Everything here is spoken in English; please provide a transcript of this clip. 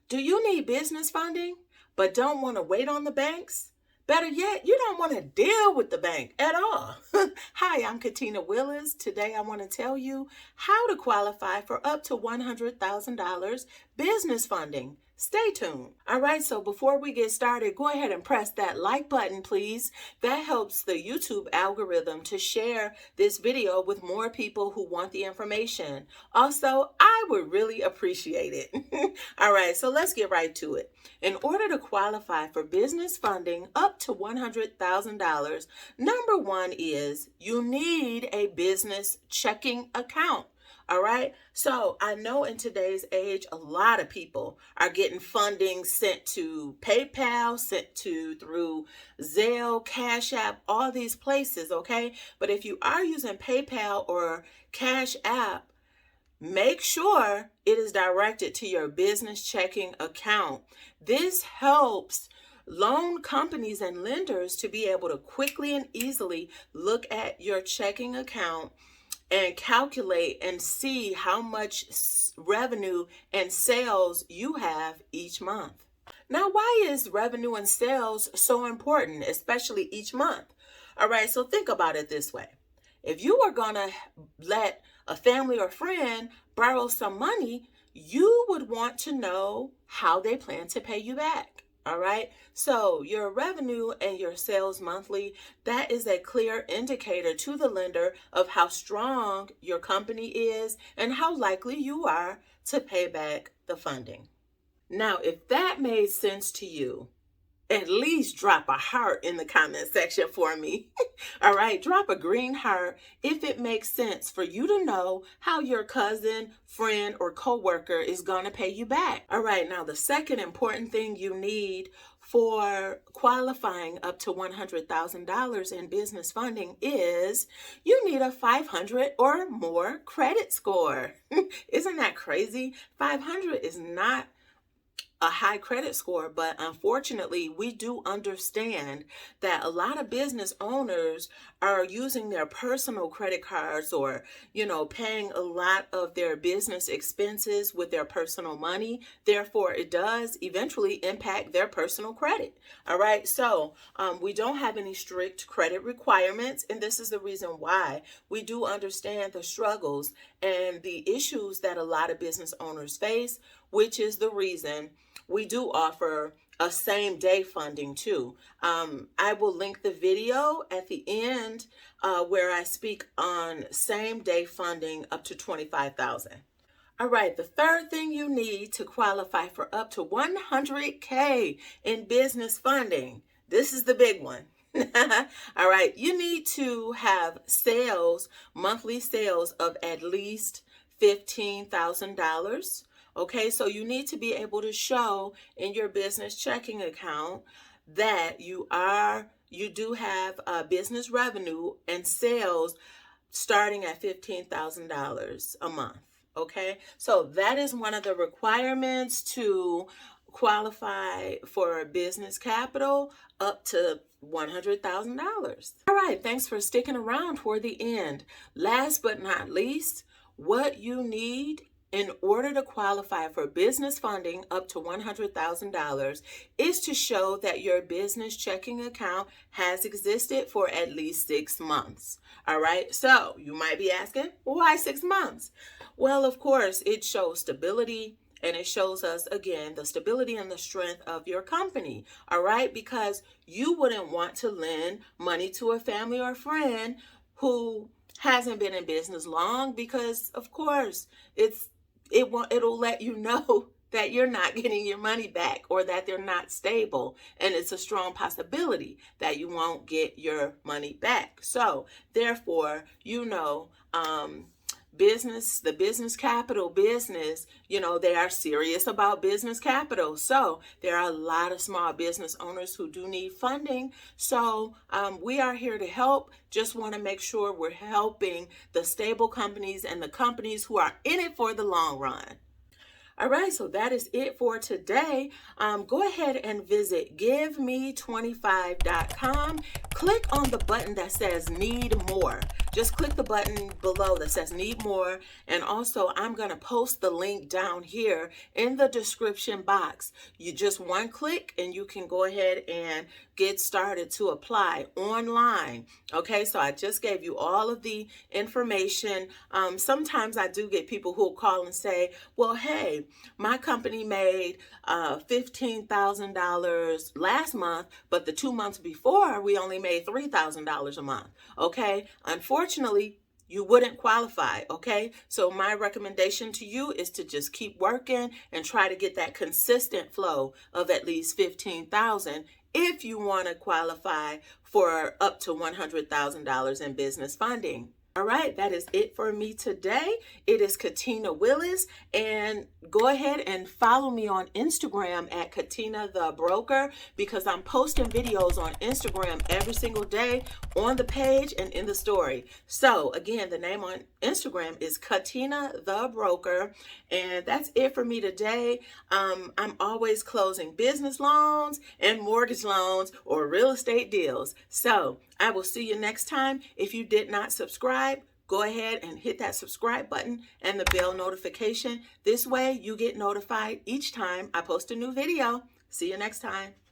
Do you need business funding but don't want to wait on the banks? Better yet, you don't want to deal with the bank at all. Hi, I'm Katina Willis. Today I want to tell you how to qualify for up to $100,000 business funding. Stay tuned. All right, so before we get started, go ahead and press that like button, please. That helps the YouTube algorithm to share this video with more people who want the information. Also, I would really appreciate it. All right, so let's get right to it. In order to qualify for business funding up to $100,000, number one is you need a business checking account. All right. So I know in today's age, a lot of people are getting funding sent to PayPal, sent to through Zelle, Cash App, all these places. Okay. But if you are using PayPal or Cash App, make sure it is directed to your business checking account. This helps loan companies and lenders to be able to quickly and easily look at your checking account and calculate and see how much revenue and sales you have each month. Now, why is revenue and sales so important, especially each month? All right, so think about it this way. If you are going to let a family or friend borrow some money, you would want to know how they plan to pay you back. All right. So your revenue and your sales monthly, that is a clear indicator to the lender of how strong your company is and how likely you are to pay back the funding. Now, if that made sense to you, at least drop a heart in the comment section for me. All right, drop a green heart if it makes sense for you to know how your cousin, friend, or coworker is going to pay you back. All right, now the second important thing you need for qualifying up to $100,000 in business funding is you need a 500 or more credit score. Isn't that crazy? 500 is not a high credit score, but unfortunately, we do understand that a lot of business owners are using their personal credit cards or, paying a lot of their business expenses with their personal money. Therefore, it does eventually impact their personal credit. All right. So we don't have any strict credit requirements. And this is the reason why we do understand the struggles and the issues that a lot of business owners face, which is the reason we do offer a same day funding too. I will link the video at the end where I speak on same day funding up to $25,000. All right, the third thing you need to qualify for up to $100K in business funding. This is the big one. All right, you need to have monthly sales of at least $15,000. Okay, so you need to be able to show in your business checking account that you do have business revenue and sales starting at $15,000 a month. Okay, so that is one of the requirements to qualify for business capital up to $100,000. All right, thanks for sticking around for the end. Last but not least, what you need in order to qualify for business funding up to $100,000 is to show that your business checking account has existed for at least 6 months. All right, so you might be asking, why 6 months? Well, of course, it shows stability. And it shows us, again, the stability and the strength of your company, all right? Because you wouldn't want to lend money to a family or friend who hasn't been in business long because, of course, it'll let you know that you're not getting your money back or that they're not stable. And it's a strong possibility that you won't get your money back. So, therefore, the business capital business, they are serious about business capital. So there are a lot of small business owners who do need funding. So we are here to help. Just want to make sure we're helping the stable companies and the companies who are in it for the long run. All right, so that is it for today. Go ahead and visit giveme25.com. Click on the button that says need more. Just click the button below that says need more. And also, I'm going to post the link down here in the description box. You just one click and you can go ahead and get started to apply online. Okay, so I just gave you all of the information. Sometimes I do get people who will call and say, well, hey, my company made $15,000 last month, but the 2 months before we only made $3,000 a month. Okay, unfortunately, you wouldn't qualify, okay? So my recommendation to you is to just keep working and try to get that consistent flow of at least 15,000 if you want to qualify for up to $100,000 in business funding. All right, that is it for me today. It is Katina Willis, and go ahead and follow me on Instagram at Katina the Broker, because I'm posting videos on Instagram every single day on the page and in the story. So again, the name on Instagram is Katina the Broker, and that's it for me today. I'm always closing business loans and mortgage loans or real estate deals. So I will see you next time. If you did not subscribe, go ahead and hit that subscribe button and the bell notification. This way you get notified each time I post a new video. See you next time.